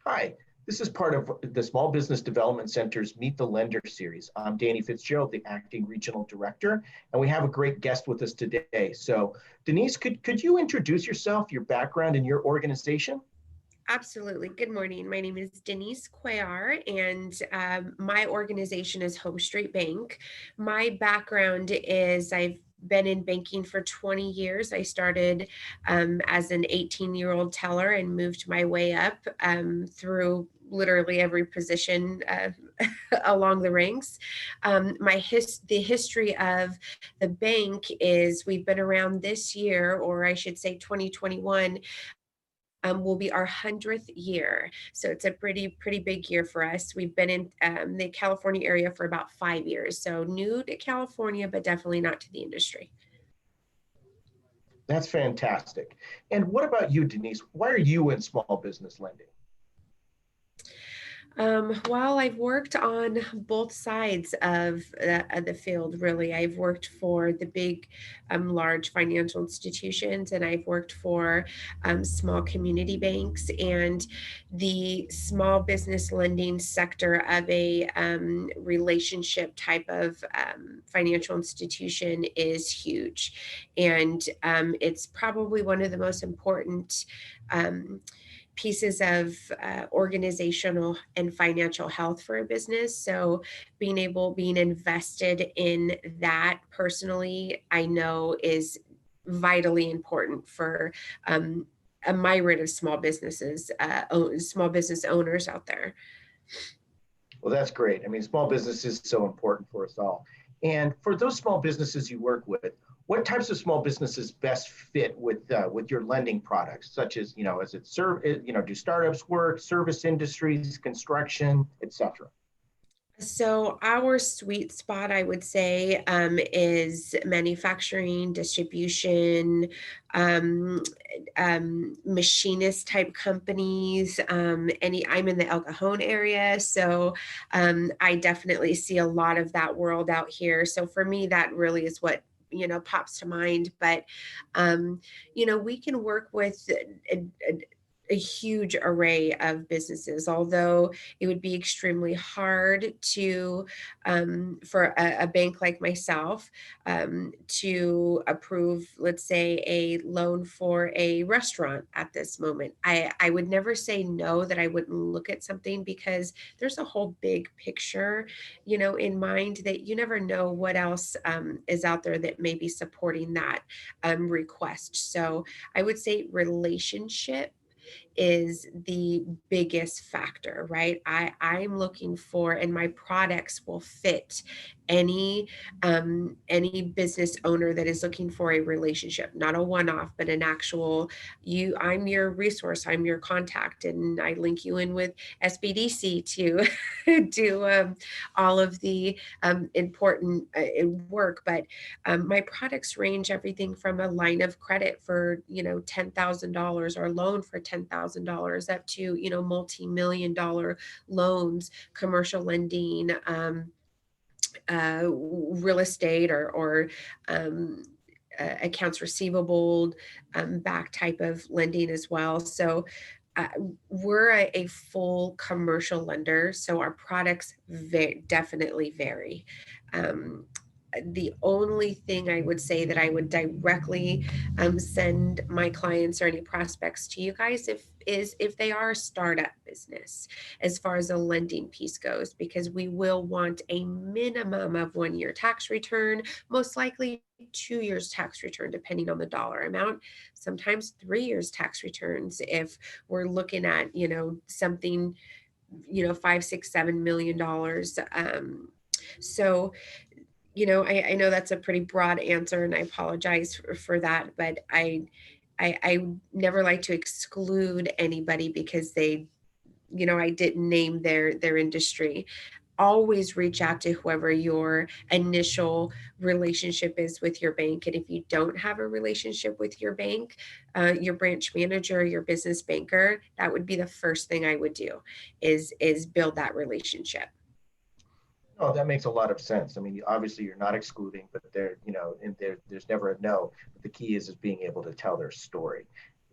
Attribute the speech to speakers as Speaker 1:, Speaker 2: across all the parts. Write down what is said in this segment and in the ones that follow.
Speaker 1: Hi, this is part of the Small Business Development Center's Meet the Lender series. I'm Danny Fitzgerald, the acting regional director, and we have a great guest with us today. So, Denise, could you introduce yourself, your background, and your organization?
Speaker 2: Absolutely. Good morning. My name is Denise Cuellar, and my organization is Home Street Bank. My background is I've been in banking for 20 years. I started as an 18-year-old teller and moved my way up through literally every position along the ranks. The history of the bank is we've been around this year, or I should say 2021, will be our 100th year. So it's a pretty big year for us. We've been in the California area for about 5 years. So new to California, but definitely not to the industry.
Speaker 1: That's fantastic. And what about you, Denise? Why are you in small business lending?
Speaker 2: Well, I've worked on both sides of the field, really. I've worked for the big, large financial institutions, and I've worked for small community banks. And the small business lending sector of a relationship type of financial institution is huge. And it's probably one of the most important. Pieces of organizational and financial health for a business. So being invested in that personally, I know is vitally important for a myriad of small business owners out there.
Speaker 1: Well, that's great. I mean, small business is so important for us all. And for those small businesses you work with, what types of small businesses best fit with your lending products, such as, as it serve, do startups work, service industries, construction, etc.
Speaker 2: So our sweet spot, I would say, is manufacturing, distribution, um, machinist type companies. I'm in the El Cajon area, so I definitely see a lot of that world out here. So for me, that really is what pops to mind. But we can work with a huge array of businesses, although it would be extremely hard to for a bank like myself to approve, let's say, a loan for a restaurant at this moment. I would never say no that I wouldn't look at something, because there's a whole big picture, in mind, that you never know what else is out there that may be supporting that request. So I would say relationship is the biggest factor, right? I'm looking for, and my products will fit any business owner that is looking for a relationship, not a one-off, but an actual, I'm your resource, I'm your contact, and I link you in with SBDC to do all of the important work. But my products range everything from a line of credit for $10,000, or a loan for $10,000, up to multi-million dollar loans, commercial lending, real estate, or accounts receivable back type of lending as well. So uh, we're a full commercial lender, so our products definitely vary. Um, the only thing I would say that I would directly send my clients or any prospects to you guys if they are a startup business, as far as the lending piece goes, because we will want a minimum of 1 year tax return, most likely 2 years tax return, depending on the dollar amount, sometimes 3 years tax returns if we're looking at something, 5, 6, 7 million dollars. So I know that's a pretty broad answer, and I apologize for that, but I never like to exclude anybody because I didn't name their industry. Always reach out to whoever your initial relationship is with your bank. And if you don't have a relationship with your bank, your branch manager, your business banker, that would be the first thing I would do, is build that relationship.
Speaker 1: Oh, that makes a lot of sense. I mean, obviously you're not excluding, but and there's never a no. But the key is being able to tell their story.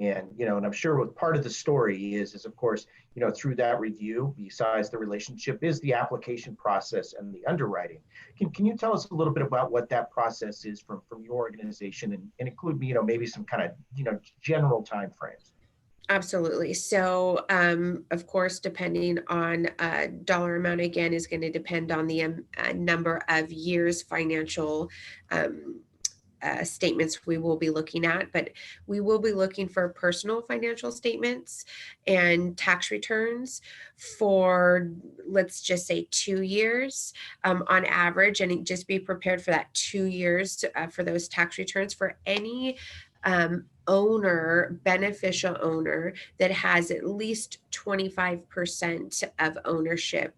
Speaker 1: And, and I'm sure what part of the story is of course, through that review, besides the relationship, is the application process and the underwriting. Can you tell us a little bit about what that process is from your organization, and include, maybe some kind of, general timeframes?
Speaker 2: Absolutely. So, of course, depending on dollar amount, again, is going to depend on the number of years financial um, statements we will be looking at, but we will be looking for personal financial statements and tax returns for, let's just say, 2 years on average, and just be prepared for that 2 years for those tax returns for any beneficial owner that has at least 25% of ownership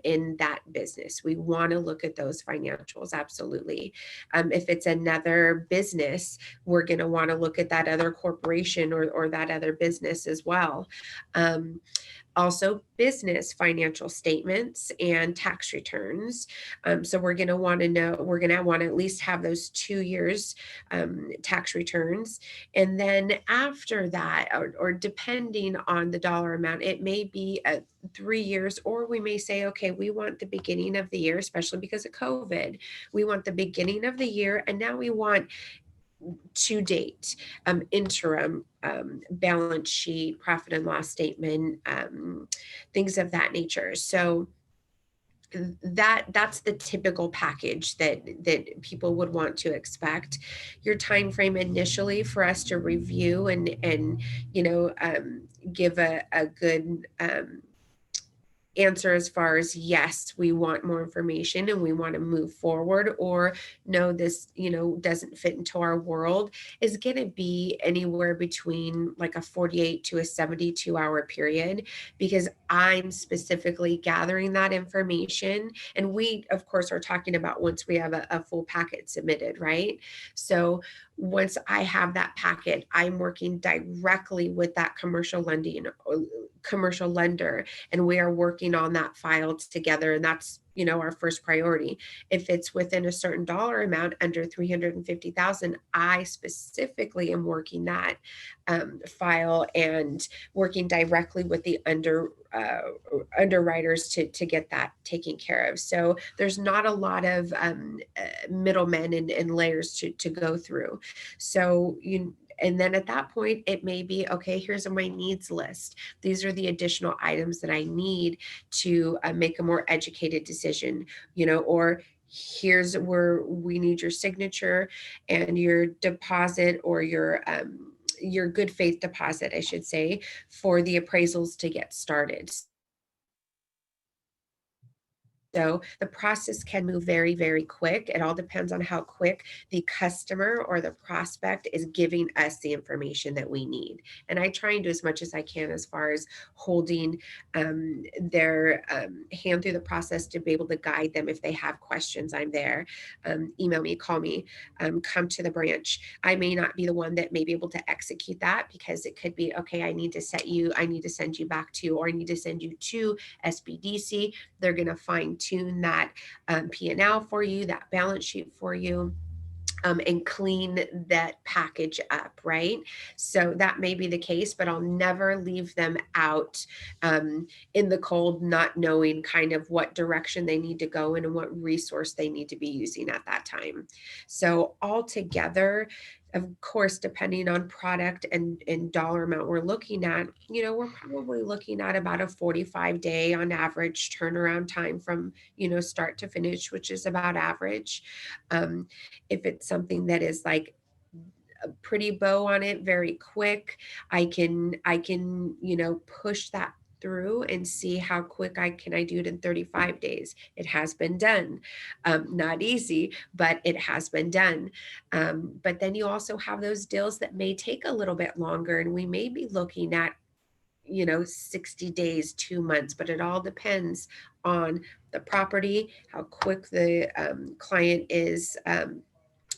Speaker 2: in that business. We want to look at those financials, absolutely. If it's another business, we're going to want to look at that other corporation or that other business as well. Also, business financial statements and tax returns. So we're going to want to know, we're going to want to at least have those 2 years tax returns. And then after that, or depending on the dollar amount, it may be 3 years, or we may say, okay, we want the beginning of the year, especially because of COVID. We want the beginning of the year, and now we want to date, interim, balance sheet, profit and loss statement, things of that nature. So that's the typical package that people would want to expect. Your time frame initially for us to review and give a good answer as far as, yes, we want more information and we want to move forward, or no, this doesn't fit into our world, is going to be anywhere between like a 48 to a 72-hour period, because I'm specifically gathering that information. And we, of course, are talking about once we have a full packet submitted, right? So once I have that packet, I'm working directly with that commercial lender, and we are working on that file together. And that's, our first priority. If it's within a certain dollar amount under 350,000, I specifically am working that file and working directly with the underwriters to get that taken care of. So there's not a lot of middlemen and layers to go through. So and then at that point, it may be, okay, here's my needs list. These are the additional items that I need to make a more educated decision, or here's where we need your signature and your deposit, or your good faith deposit, I should say, for the appraisals to get started. So the process can move very, very quick. It all depends on how quick the customer or the prospect is giving us the information that we need. And I try and do as much as I can as far as holding their hand through the process to be able to guide them. If they have questions, I'm there. Email me, call me, come to the branch. I may not be the one that may be able to execute that, because it could be, okay, I need to send you back to, or I need to send you to SBDC. They're going to fine tune that P&L for you, that balance sheet for you, and clean that package up, right? So that may be the case, but I'll never leave them out in the cold, not knowing kind of what direction they need to go in and what resource they need to be using at that time. So altogether, of course, depending on product and dollar amount we're looking at, we're probably looking at about a 45-day on average turnaround time from, start to finish, which is about average. If it's something that is like a pretty bow on it, very quick, I can, push that through and see how quick I do it in 35 days. It has been done. Not easy, but it has been done. But then you also have those deals that may take a little bit longer, and we may be looking at 60 days, 2 months, but it all depends on the property, how quick the client is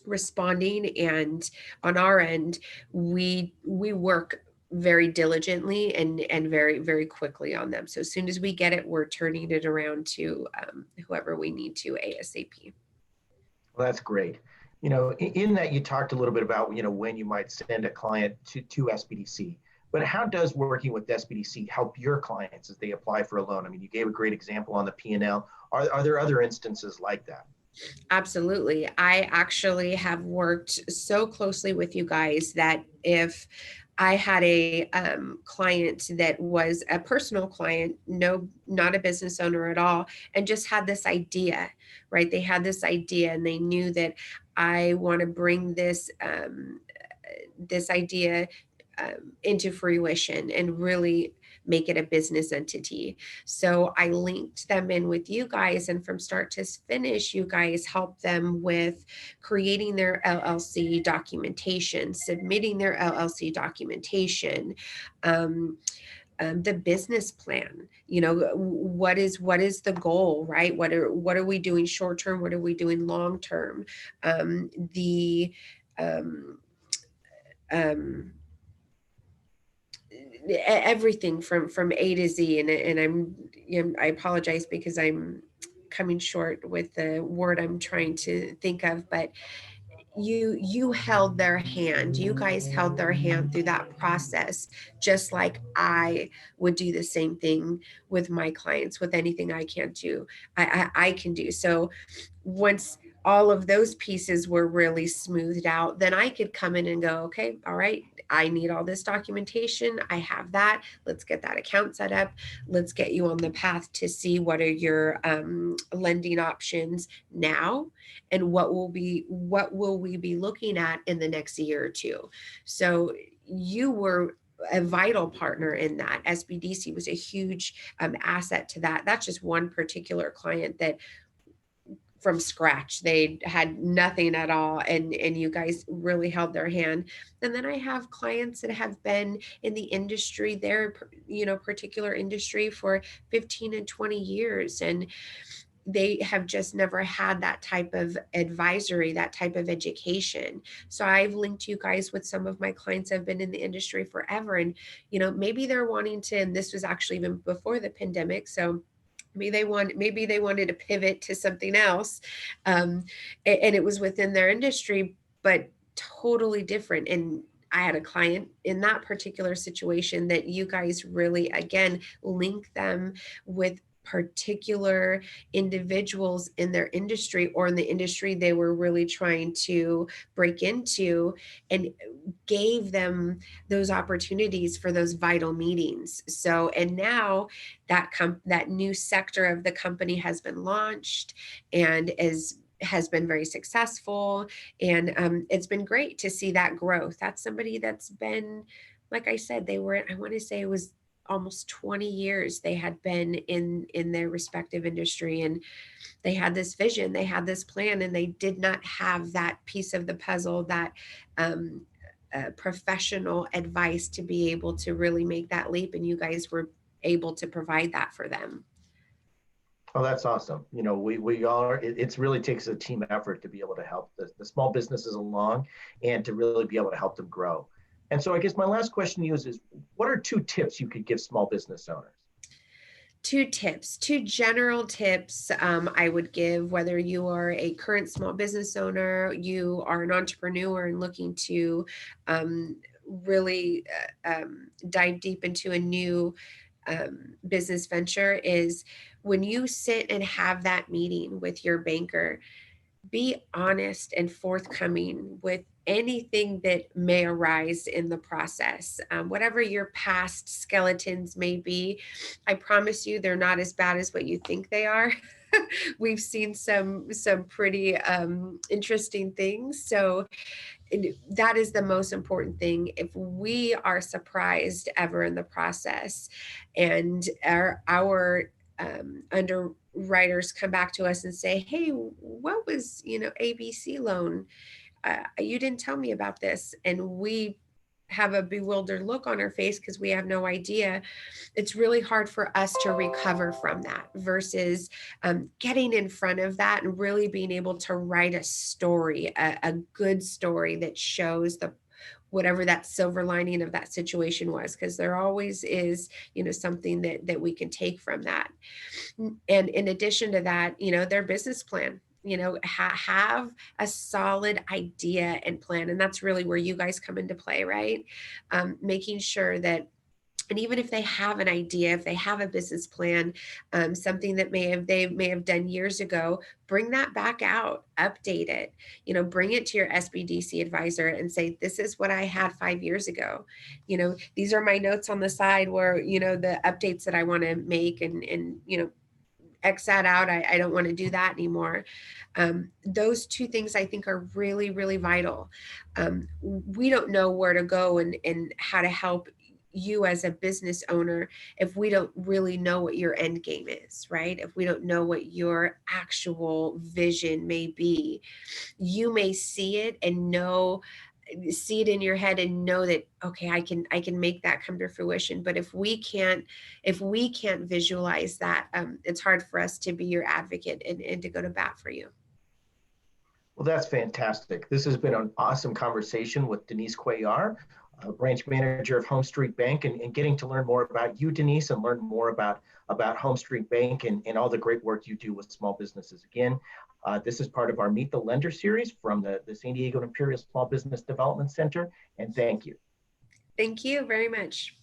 Speaker 2: responding. And on our end, we work very diligently and very, very quickly on them. So as soon as we get it, we're turning it around to whoever we need to ASAP.
Speaker 1: Well, that's great. In that you talked a little bit about, when you might send a client to SBDC, but how does working with SBDC help your clients as they apply for a loan? I mean, you gave a great example on the P&L. Are there other instances like that?
Speaker 2: Absolutely. I actually have worked so closely with you guys that if I had a client that was a personal client, no, not a business owner at all, and just had this idea, right? They had this idea and they knew that I want to bring this idea into fruition and really make it a business entity. So I linked them in with you guys, and from start to finish, you guys helped them with creating their LLC documentation, submitting their LLC documentation, the business plan. What is the goal, right? What are we doing short term? What are we doing long term? The um, um, everything from A to Z. And I apologize because I'm coming short with the word I'm trying to think of, but you held their hand. You guys held their hand through that process, just like I would do the same thing with my clients. With anything I can do, I can do. So once all of those pieces were really smoothed out, then I could come in and go, okay, all right, I need all this documentation. I have that. Let's get that account set up. Let's get you on the path to see what are your lending options now, and what will we be looking at in the next year or two. So you were a vital partner in that. SBDC was a huge asset to that. That's just one particular client that from scratch, they had nothing at all, and you guys really held their hand. And then I have clients that have been in the industry, their particular industry, for 15 and 20 years, and they have just never had that type of advisory, that type of education. So I've linked you guys with some of my clients that have been in the industry forever, and maybe they're wanting to, and this was actually even before the pandemic, so maybe they wanted to pivot to something else, and it was within their industry, but totally different. And I had a client in that particular situation that you guys really, again, link them with particular individuals in their industry, or in the industry they were really trying to break into, and gave them those opportunities for those vital meetings. So, and now that new sector of the company has been launched and has been very successful, and it's been great to see that growth. That's somebody that's been, like I said, I want to say it was almost 20 years they had been in their respective industry, and they had this vision, they had this plan, and they did not have that piece of the puzzle, that um, professional advice to be able to really make that leap, and you guys were able to provide that for them.
Speaker 1: Oh, that's awesome. We are, it's really takes a team effort to be able to help the small businesses along and to really be able to help them grow. And so I guess my last question to you is what are 2 tips you could give small business owners?
Speaker 2: Two general tips I would give, whether you are a current small business owner, you are an entrepreneur and looking to really dive deep into a new business venture, is when you sit and have that meeting with your banker, be honest and forthcoming with anything that may arise in the process. Whatever your past skeletons may be, I promise you they're not as bad as what you think they are. We've seen some pretty interesting things. So that is the most important thing. If we are surprised ever in the process, and our underwriters come back to us and say, hey, what was ABC loan, you didn't tell me about this, and we have a bewildered look on our face because we have no idea, it's really hard for us to recover from that, versus getting in front of that and really being able to write a story, a good story that shows the whatever that silver lining of that situation was, because there always is something that we can take from that. And in addition to that, their business plan. have a solid idea and plan. And that's really where you guys come into play, right? Making sure that, and even if they have an idea, if they have a business plan, something that they may have done years ago, bring that back out, update it, bring it to your SBDC advisor and say, this is what I had 5 years ago. These are my notes on the side where, the updates that I want to make, and X that out. I don't want to do that anymore. Those two things I think are really, really vital. We don't know where to go and how to help you as a business owner if we don't really know what your end game is, right? If we don't know what your actual vision may be. You may see it and see it in your head and know that, okay, I can make that come to fruition. But if we can't visualize that, it's hard for us to be your advocate and to go to bat for you.
Speaker 1: Well, that's fantastic. This has been an awesome conversation with Denise Cuellar, branch manager of Home Street Bank, and getting to learn more about you, Denise, and learn more about Home Street Bank and all the great work you do with small businesses. Again, this is part of our Meet the Lender series from the San Diego Imperial Small Business Development Center, and thank you.
Speaker 2: Thank you very much.